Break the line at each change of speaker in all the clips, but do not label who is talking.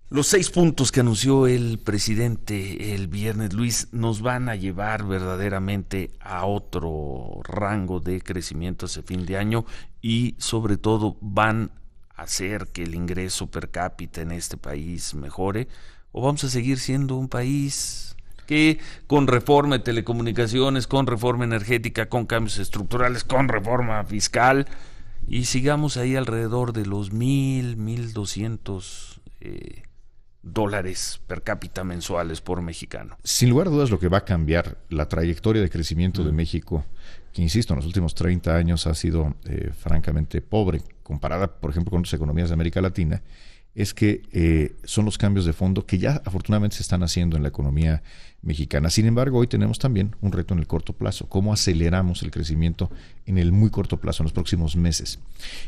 Los 6 puntos que anunció el presidente el viernes, Luis, nos van a llevar verdaderamente a otro rango de crecimiento ese fin de año y sobre todo van a hacer que el ingreso per cápita en este país mejore, o vamos a seguir siendo un país que con reforma de telecomunicaciones, con reforma energética, con cambios estructurales, con reforma fiscal y sigamos ahí alrededor de los 1,200 dólares per cápita mensuales por mexicano.
Sin lugar a dudas, lo que va a cambiar la trayectoria de crecimiento de México, que insisto, en los últimos 30 años ha sido francamente pobre, comparada, por ejemplo, con otras economías de América Latina, es que son los cambios de fondo que ya afortunadamente se están haciendo en la economía mexicana. Sin embargo, hoy tenemos también un reto en el corto plazo: cómo aceleramos el crecimiento en el muy corto plazo, en los próximos meses.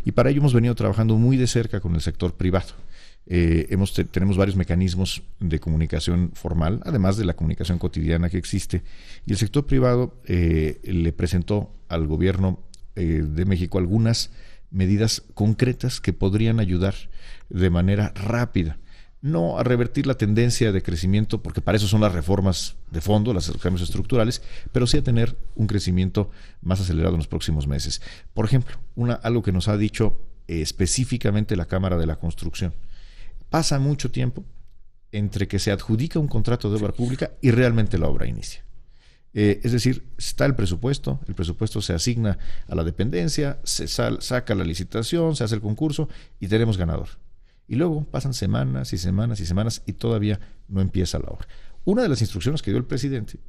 Y para ello hemos venido trabajando muy de cerca con el sector privado. Tenemos varios mecanismos de comunicación formal, además de la comunicación cotidiana que existe, y el sector privado le presentó al gobierno de México algunas medidas concretas que podrían ayudar de manera rápida, no a revertir la tendencia de crecimiento, porque para eso son las reformas de fondo, los cambios estructurales, pero sí a tener un crecimiento más acelerado en los próximos meses. Por ejemplo, algo que nos ha dicho específicamente la Cámara de la Construcción: pasa mucho tiempo entre que se adjudica un contrato de obra pública y realmente la obra inicia. Es decir, está el presupuesto se asigna a la dependencia, se saca la licitación, se hace el concurso y tenemos ganador. Y luego pasan semanas y semanas y semanas y todavía no empieza la obra. Una de las instrucciones que dio el presidente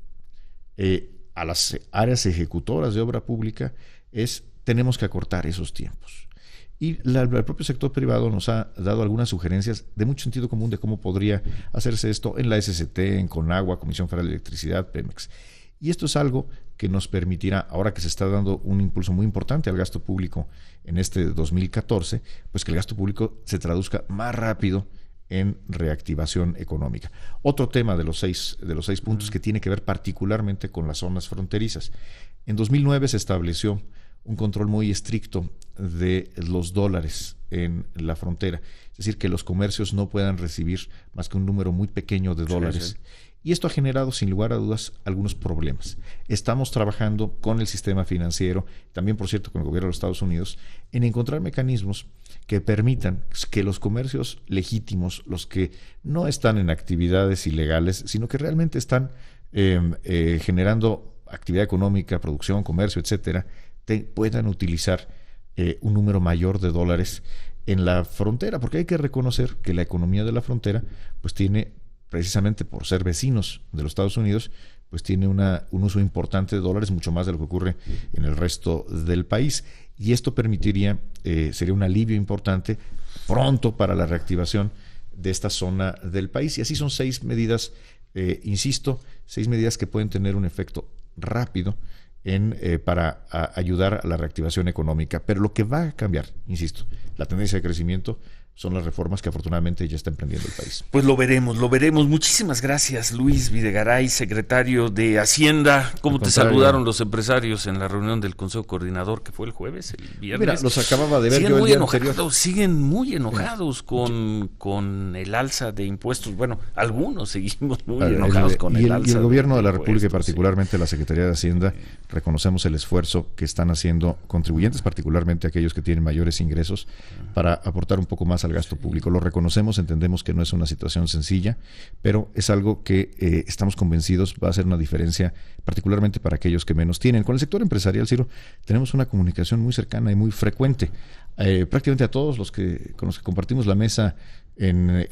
a las áreas ejecutoras de obra pública es: tenemos que acortar esos tiempos. Y el propio sector privado nos ha dado algunas sugerencias de mucho sentido común de cómo podría hacerse esto en la SCT, en Conagua, Comisión Federal de Electricidad, Pemex. Y esto es algo que nos permitirá, ahora que se está dando un impulso muy importante al gasto público en este 2014, pues que el gasto público se traduzca más rápido en reactivación económica. Otro tema de los seis puntos que tiene que ver particularmente con las zonas fronterizas. En 2009 se estableció un control muy estricto de los dólares en la frontera, es decir, que los comercios no puedan recibir más que un número muy pequeño de dólares. Sí. Y esto ha generado, sin lugar a dudas, algunos problemas. Estamos trabajando con el sistema financiero, también, por cierto, con el gobierno de los Estados Unidos, en encontrar mecanismos que permitan que los comercios legítimos, los que no están en actividades ilegales, sino que realmente están generando actividad económica, producción, comercio, etcétera, puedan utilizar un número mayor de dólares en la frontera, porque hay que reconocer que la economía de la frontera pues tiene, precisamente por ser vecinos de los Estados Unidos, pues tiene un uso importante de dólares, mucho más de lo que ocurre en el resto del país, y esto permitiría, sería un alivio importante pronto para la reactivación de esta zona del país. Y así son 6 medidas, insisto, 6 medidas que pueden tener un efecto rápido para ayudar a la reactivación económica. Pero lo que va a cambiar, insisto, la tendencia de crecimiento son las reformas que afortunadamente ya está emprendiendo el país.
Pues lo veremos. Muchísimas gracias, Luis Videgaray, secretario de Hacienda. ¿Cómo te saludaron los empresarios en la reunión del Consejo Coordinador que fue el jueves, el viernes?
Mira, los acababa de ver yo el día anterior.
Siguen muy enojados con el alza de impuestos. Bueno, algunos seguimos muy enojados con el alza.
Y el gobierno de la República, y particularmente la Secretaría de Hacienda, reconocemos el esfuerzo que están haciendo contribuyentes, particularmente aquellos que tienen mayores ingresos, para aportar un poco más al gasto público. Lo reconocemos, entendemos que no es una situación sencilla, pero es algo que estamos convencidos va a hacer una diferencia, particularmente para aquellos que menos tienen. Con el sector empresarial, Ciro, tenemos una comunicación muy cercana y muy frecuente. Prácticamente a todos con los que compartimos la mesa en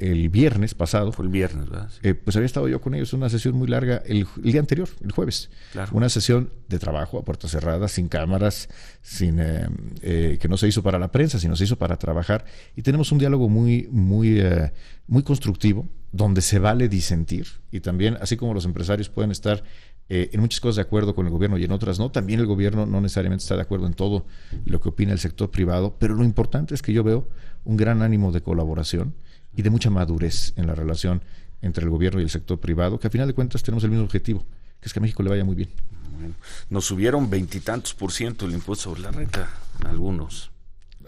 el viernes pasado.
Fue el viernes, ¿verdad? Sí.
Pues había estado yo con ellos en una sesión muy larga el día anterior, el jueves. Claro. Una sesión de trabajo a puertas cerradas, sin cámaras, que no se hizo para la prensa, sino se hizo para trabajar. Y tenemos un diálogo muy constructivo, donde se vale disentir. Y también, así como los empresarios pueden estar en muchas cosas de acuerdo con el gobierno y en otras no, también el gobierno no necesariamente está de acuerdo en todo lo que opina el sector privado. Pero lo importante es que yo veo un gran ánimo de colaboración y de mucha madurez en la relación entre el gobierno y el sector privado, que a final de cuentas tenemos el mismo objetivo, que es que a México le vaya muy bien.
Bueno, nos subieron 20 y tantos % el impuesto sobre la renta, algunos.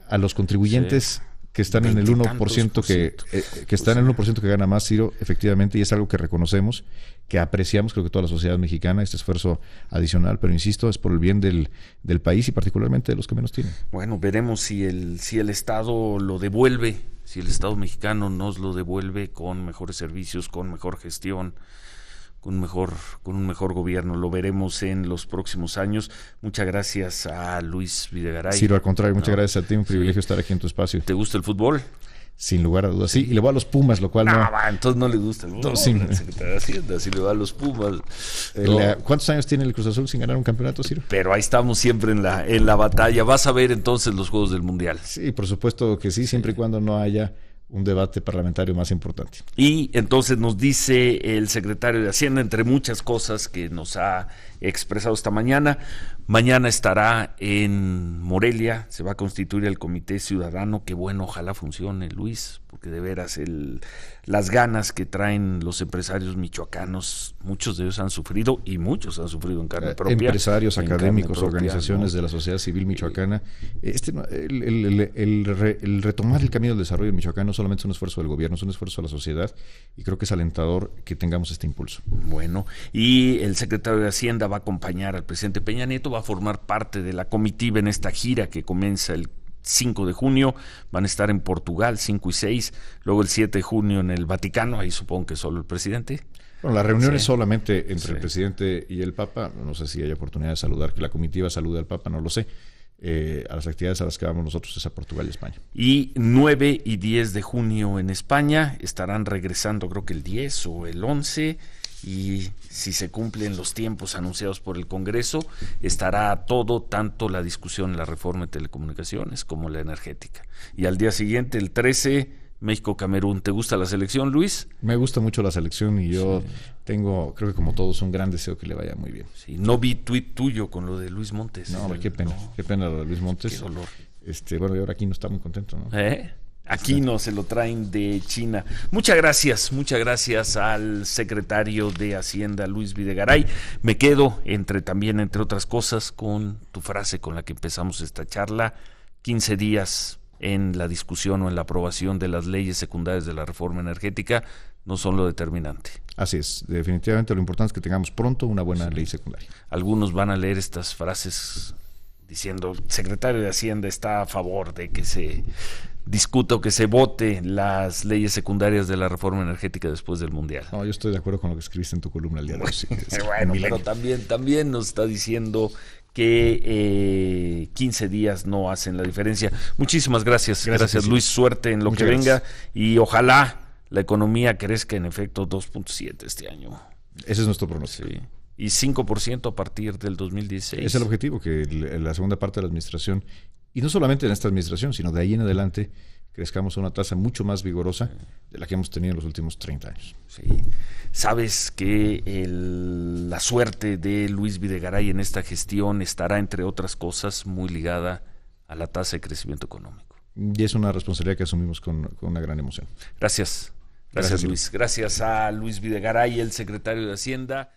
A los contribuyentes que están en el 1% que están en el 1% que gana más, Ciro, efectivamente, y es algo que reconocemos, que apreciamos, creo que toda la sociedad mexicana, este esfuerzo adicional, pero insisto, es por el bien del país y particularmente de los que menos tienen.
Bueno, veremos si el Estado lo devuelve, si el Estado mexicano nos lo devuelve con mejores servicios, con mejor gestión, con un mejor gobierno. Lo veremos en los próximos años. Muchas gracias a Luis Videgaray.
Ciro, al contrario, muchas gracias a ti, un privilegio estar aquí en tu espacio.
¿Te gusta el fútbol?
Sin lugar a dudas, sí, y le voy a los Pumas, lo cual
entonces no le gusta el fútbol. No, sí. El secretario de Hacienda, si le va a los Pumas.
¿Cuántos años tiene el Cruz Azul sin ganar un campeonato, Ciro?
Pero ahí estamos siempre en la batalla. ¿Vas a ver entonces los Juegos del Mundial?
Sí, por supuesto que sí, siempre y cuando no haya un debate parlamentario más importante.
Y entonces nos dice el secretario de Hacienda, entre muchas cosas que nos ha expresado esta mañana estará en Morelia, se va a constituir el Comité Ciudadano, que bueno, ojalá funcione, Luis, porque de veras las ganas que traen los empresarios michoacanos, muchos de ellos han sufrido y muchos han sufrido en carne propia.
Empresarios, académicos, propia, organizaciones de la sociedad civil michoacana. El retomar el camino del desarrollo en Michoacán no solamente es un esfuerzo del gobierno, es un esfuerzo de la sociedad y creo que es alentador que tengamos este impulso.
Bueno, y el secretario de Hacienda va a acompañar al presidente Peña Nieto, va a formar parte de la comitiva en esta gira que comienza el 5 de junio, van a estar en Portugal 5 y 6, luego el 7 de junio en el Vaticano, ahí supongo que solo el presidente.
Bueno, la reunión es solamente entre el presidente y el Papa, no sé si hay oportunidad de saludar, que la comitiva salude al Papa, no lo sé. A las actividades a las que vamos nosotros es a Portugal y España.
Y 9 y 10 de junio en España, estarán regresando creo que el 10 o el 11, y si se cumplen los tiempos anunciados por el Congreso, estará tanto la discusión en la reforma de telecomunicaciones como la energética. Y al día siguiente, el 13, México-Camerún. ¿Te gusta la selección, Luis?
Me gusta mucho la selección y yo tengo, creo que como todos, un gran deseo que le vaya muy bien.
Sí, no vi tuit tuyo con lo de Luis Montes.
No, qué pena lo de Luis Montes.
Qué dolor.
Bueno, y ahora aquí no está muy contento, ¿no?
Aquí no, se lo traen de China. Muchas gracias al secretario de Hacienda, Luis Videgaray. Me quedo también, entre otras cosas, con tu frase con la que empezamos esta charla: 15 días en la discusión o en la aprobación de las leyes secundarias de la reforma energética no son lo determinante.
Así es, definitivamente lo importante es que tengamos pronto una buena ley secundaria.
Algunos van a leer estas frases diciendo: el secretario de Hacienda está a favor de que se discuta o que se vote las leyes secundarias de la reforma energética después del Mundial.
No, yo estoy de acuerdo con lo que escribiste en tu columna el día de hoy. Sí,
bueno, pero también nos está diciendo que 15 días no hacen la diferencia. Muchísimas gracias Luis, suerte en lo que venga y ojalá la economía crezca en efecto 2.7 este año.
Ese es nuestro pronóstico.
Sí. Y 5% a partir del 2016.
Es el objetivo, que la segunda parte de la administración, y no solamente en esta administración, sino de ahí en adelante, crezcamos a una tasa mucho más vigorosa de la que hemos tenido en los últimos 30 años.
Sí. Sabes que la suerte de Luis Videgaray en esta gestión estará, entre otras cosas, muy ligada a la tasa de crecimiento económico.
Y es una responsabilidad que asumimos con una gran emoción.
Gracias Luis. Gracias a Luis Videgaray, el secretario de Hacienda.